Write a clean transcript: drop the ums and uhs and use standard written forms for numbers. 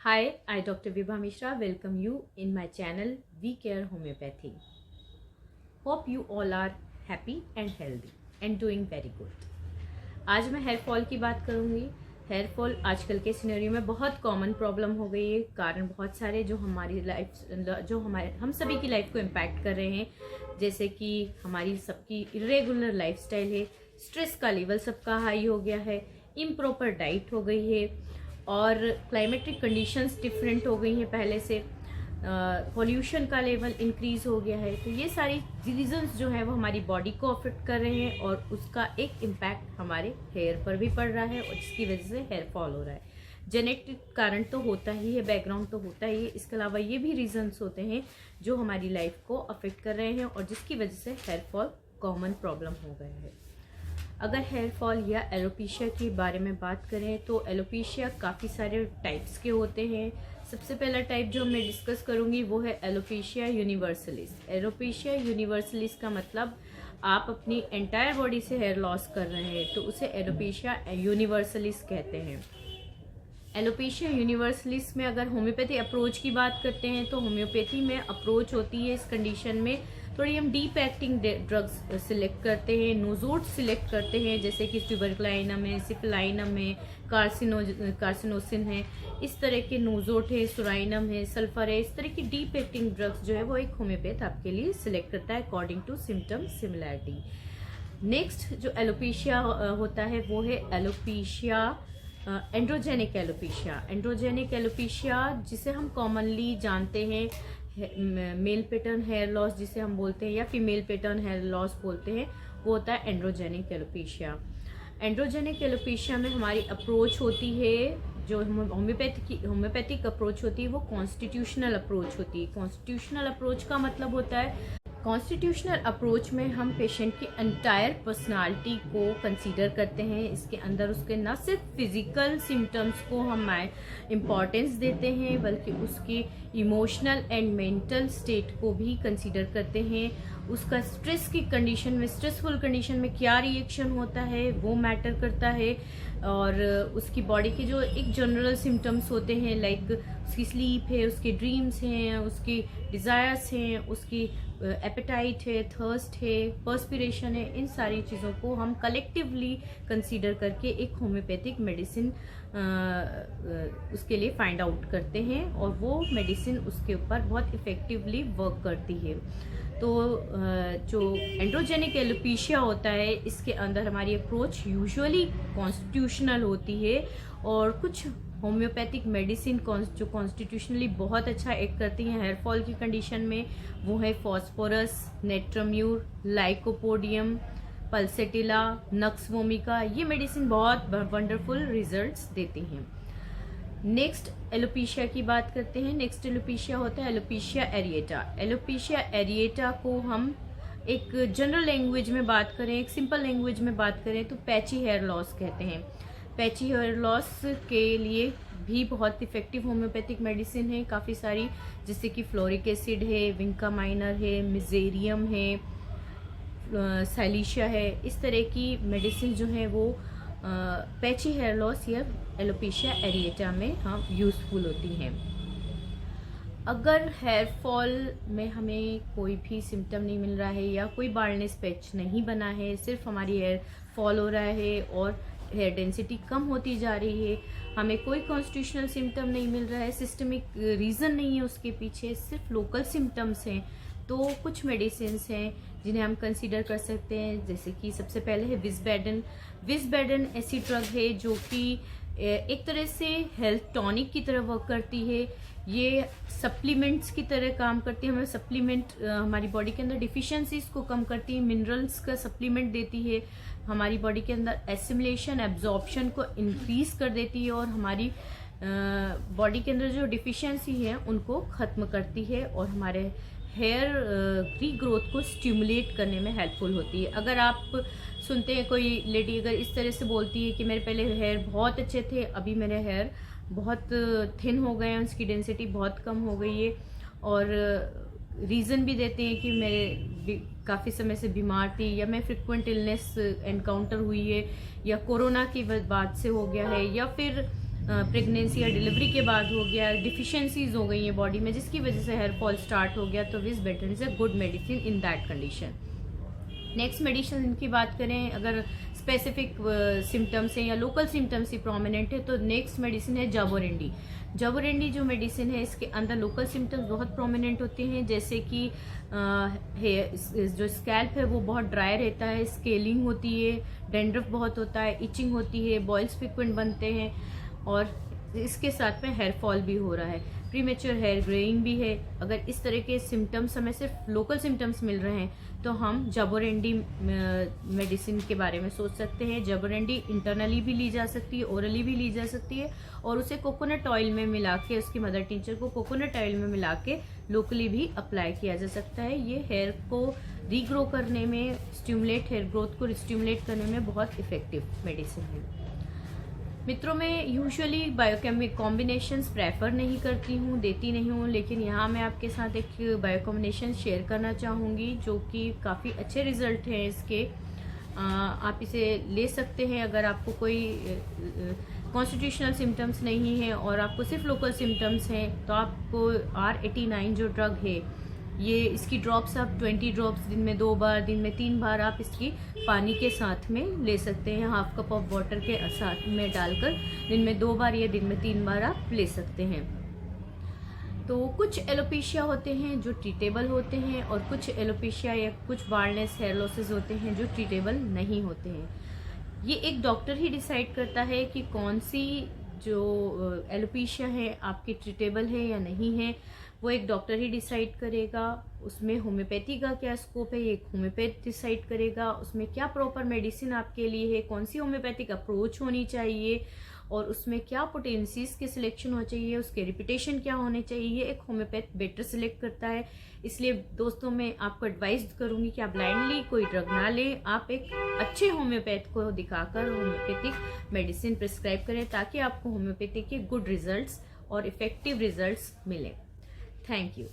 Hi, I Dr. Vibha Mishra welcome you in my channel We Care Homeopathy. Hope you all are happy and healthy and doing very good. आज मैं hair fall की बात करूंगी। Hair fall आजकल के scenario में बहुत common problem हो गई है। कारण बहुत सारे जो हमारी लाइफ हम सभी की लाइफ को इम्पैक्ट कर रहे हैं, जैसे कि हमारी सबकी इरेगुलर लाइफस्टाइल है, स्ट्रेस का लेवल सबका हाई हो गया है, इम्प्रॉपर डाइट हो गई है और क्लाइमेटिक कंडीशंस डिफरेंट हो गई हैं पहले से, पॉल्यूशन का लेवल इंक्रीज हो गया है। तो ये सारी रीजंस जो है वो हमारी बॉडी को अफेक्ट कर रहे हैं और उसका एक इम्पैक्ट हमारे हेयर पर भी पड़ रहा है और जिसकी वजह से हेयर फॉल हो रहा है। जेनेटिक कारण तो होता ही है, बैकग्राउंड तो होता ही है, इसके अलावा ये भी रीजंस होते हैं जो हमारी लाइफ को अफेक्ट कर रहे हैं और जिसकी वजह से हेयर फॉल कॉमन प्रॉब्लम हो गया है। अगर हेयर फॉल या एलोपेशिया के बारे में बात करें तो एलोपेशिया काफ़ी सारे टाइप्स के होते हैं। सबसे पहला टाइप जो मैं डिस्कस करूंगी वो है एलोपेशिया यूनिवर्सलिस। एलोपेशिया यूनिवर्सलिस का मतलब आप अपनी एंटायर बॉडी से हेयर लॉस कर रहे हैं तो उसे एलोपेशिया यूनिवर्सलिस कहते हैं। एलोपेशिया यूनिवर्सलिस में अगर होम्योपैथी अप्रोच की बात करते हैं तो होम्योपैथी में अप्रोच होती है इस कंडीशन में थोड़ी हम डीप एक्टिंग ड्रग्स सिलेक्ट करते हैं, नोजोट सिलेक्ट करते हैं, जैसे कि ट्यूबरक्लाइनम है, सिफलाइनम है, कार्सिनोसिन है, इस तरह के नोजोट है, सुराइनम है, सल्फर है। इस तरह की डीप एक्टिंग ड्रग्स जो है वो एक होम्योपैथ आपके लिए सिलेक्ट करता है according to symptom similarity. Next जो एलोपेशिया होता है वो है alopecia androgenic alopecia. Androgenic alopecia जिसे हम कॉमनली जानते हैं मेल पैटर्न हेयर लॉस जिसे हम बोलते हैं या फीमेल पैटर्न हेयर लॉस बोलते हैं, वो होता है एंड्रोजेनिक एलोपेशिया। एंड्रोजेनिक एलोपेशिया में हमारी अप्रोच होती है जो होम्योपैथिक अप्रोच होती है वो कॉन्स्टिट्यूशनल अप्रोच होती है। कॉन्स्टिट्यूशनल अप्रोच का मतलब होता है कॉन्स्टिट्यूशनल अप्रोच में हम पेशेंट की एंटायर पर्सनालिटी को कंसीडर करते हैं। इसके अंदर उसके न सिर्फ फिजिकल सिम्टम्स को हम इम्पॉर्टेंस देते हैं बल्कि उसके इमोशनल एंड मेंटल स्टेट को भी कंसीडर करते हैं। उसका स्ट्रेस की कंडीशन में, स्ट्रेसफुल कंडीशन में क्या रिएक्शन होता है वो मैटर करता है और उसकी बॉडी के जो एक जनरल सिम्टम्स होते हैं लाइक उसकी स्लीप है, उसके ड्रीम्स हैं, उसकी डिज़ायर्स हैं, उसकी एपेटाइट है, थर्स्ट है, पर्सपिरेशन है, इन सारी चीज़ों को हम कलेक्टिवली कंसीडर करके एक होम्योपैथिक मेडिसिन उसके लिए फाइंड आउट करते हैं और वो मेडिसिन उसके ऊपर बहुत इफ़ेक्टिवली वर्क करती है। तो जो एंड्रोजेनिक एलोपेशिया होता है इसके अंदर हमारी अप्रोच यूजुअली कॉन्स्टिट्यूशनल होती है और कुछ होम्योपैथिक मेडिसिन जो कॉन्स्टिट्यूशनली बहुत अच्छा एक्ट करती हैं हेयर फॉल की कंडीशन में वो है phosphorus, natrum mur, lycopodium, pulsatilla, nux vomica. ये मेडिसिन बहुत वंडरफुल रिजल्ट्स देती हैं। नेक्स्ट एलोपेशिया की बात करते हैं। नेक्स्ट एलोपेशिया होता है एलोपेशिया एरिएटा। एलोपेशिया एरिएटा को हम एक जनरल लैंग्वेज में बात करें, एक सिंपल लैंग्वेज में बात करें तो पैची हेयर लॉस कहते हैं। पैची हेयर लॉस के लिए भी बहुत इफेक्टिव होम्योपैथिक मेडिसिन है काफ़ी सारी, जैसे कि फ्लोरिक एसिड है, विंका माइनर है, मिजेरियम है, साइलिशिया है। इस तरह की मेडिसिन जो है वो पैची हेयर लॉस या एलोपेशिया एरिएटा में हम यूज़फुल होती हैं। अगर हेयर फॉल में हमें कोई भी सिम्टम नहीं मिल रहा है या कोई बाल्डनेस पैच नहीं बना है, सिर्फ हमारी हेयर फॉल हो रहा है और हेयर डेंसिटी कम होती जा रही है, हमें कोई कॉन्स्टिट्यूशनल सिम्टम नहीं मिल रहा है, सिस्टमिक रीज़न नहीं है उसके पीछे, सिर्फ लोकल सिम्टम्स हैं, तो कुछ मेडिसिन्स हैं जिन्हें हम कंसीडर कर सकते हैं। जैसे कि सबसे पहले है विस्बेडन। विस्बेडन ऐसी ड्रग है जो कि एक तरह से हेल्थ टॉनिक की तरह वर्क करती है। ये सप्लीमेंट्स की तरह काम करती है, हमें सप्लीमेंट हमारी बॉडी के अंदर डिफिशियंसीज को कम करती है, मिनरल्स का सप्लीमेंट देती है, हमारी बॉडी के अंदर एसिमिलेशन एब्जॉर्प्शन को इंक्रीज कर देती है और हमारी बॉडी के अंदर जो डिफिशियंसी है उनको ख़त्म करती है और हमारे हेयर रीग्रोथ को स्टिमुलेट करने में हेल्पफुल होती है। अगर आप सुनते हैं कोई लेडी अगर इस तरह से बोलती है कि मेरे पहले हेयर बहुत अच्छे थे, अभी मेरे हेयर बहुत थिन हो गए हैं, उसकी डेंसिटी बहुत कम हो गई है और रीज़न भी देते हैं कि मेरे काफ़ी समय से बीमार थी या मैं फ्रिक्वेंट इलनेस एनकाउंटर हुई है या कोरोना की बाद से हो गया है या फिर प्रेगनेंसी या डिलीवरी के बाद हो गया, डिफिशियंसीज हो गई हैं बॉडी में जिसकी वजह से हेयर फॉल स्टार्ट हो गया, तो विस better is a good medicine in that condition. Next medicine की बात करें, अगर स्पेसिफिक सिम्टम्स हैं या लोकल सिम्टम्स ही प्रोमिनेंट है, तो नेक्स्ट मेडिसिन है जाबोरेंडी। जाबोरेंडी जो मेडिसिन है, इसके अंदर लोकल सिम्टम्स बहुत प्रोमिनेंट होते हैं, जैसे कि जो स्कैल्प है वो बहुत ड्राई रहता है, स्केलिंग होती है, डेंड्रफ बहुत होता है, इचिंग होती है, बॉयल्स फ्रिक्वेंट बनते हैं, और इसके साथ में हेयर फॉल भी हो रहा है, प्रीमेच्योर हेयर ग्रेइंग भी है। अगर इस तरह के सिम्टम्स हमें सिर्फ लोकल सिम्टम्स मिल रहे हैं तो हम जाबोरेंडी मेडिसिन के बारे में सोच सकते हैं। जाबोरेंडी इंटरनली भी ली जा सकती है, ओरली भी ली जा सकती है, और उसे कोकोनट ऑयल में मिला के, उसकी मदर टिंचर को कोकोनट ऑयल में मिला के लोकली भी अप्लाई किया जा सकता है। ये हेयर को रीग्रो करने में, स्टिमुलेट हेयर ग्रोथ को स्टिमुलेट करने में बहुत इफेक्टिव मेडिसिन है। मित्रों, मैं यूजुअली बायोकेमिक कॉम्बिनेशंस प्रेफर नहीं करती हूँ, देती नहीं हूँ, लेकिन यहाँ मैं आपके साथ एक बायो कॉम्बिनेशन शेयर करना चाहूँगी जो कि काफ़ी अच्छे रिजल्ट हैं इसके। आप इसे ले सकते हैं अगर आपको कोई कॉन्स्टिट्यूशनल सिम्टम्स नहीं है और आपको सिर्फ लोकल सिम्टम्स हैं, तो आपको R89 जो ड्रग है, ये इसकी ड्रॉप्स आप 20 ड्रॉप्स दिन में 2 बार, दिन में 3 बार आप इसकी पानी के साथ में ले सकते हैं, हाफ कप ऑफ वाटर के साथ में डालकर दिन में 2 बार या दिन में 3 बार आप ले सकते हैं। तो कुछ एलोपेशिया होते हैं जो ट्रीटेबल होते हैं, और कुछ एलोपेशिया या कुछ बार्डनेस हेयर लॉसेस होते हैं जो ट्रीटेबल नहीं होते हैं। ये एक डॉक्टर ही डिसाइड करता है कि कौन सी जो एलोपेशिया है आपकी ट्रीटेबल है या नहीं है, वो एक डॉक्टर ही डिसाइड करेगा। उसमें होम्योपैथी का क्या स्कोप है, ये एक होम्योपैथ डिसाइड करेगा। उसमें क्या प्रॉपर मेडिसिन आपके लिए है, कौन सी होम्योपैथिक अप्रोच होनी चाहिए, और उसमें क्या पोटेंसीज की सिलेक्शन होना चाहिए, उसके रिपीटेशन क्या होने चाहिए, एक होम्योपैथ बेटर सिलेक्ट करता है। इसलिए दोस्तों, मैं आपको एडवाइस करूंगी कि आप ब्लाइंडली कोई ड्रग ना लें, आप एक अच्छे होम्योपैथ को दिखाकर होम्योपैथिक मेडिसिन प्रिस्क्राइब करें, ताकि आपको होम्योपैथी के गुड रिजल्ट्स और इफेक्टिव रिजल्ट्स मिलें। Thank you.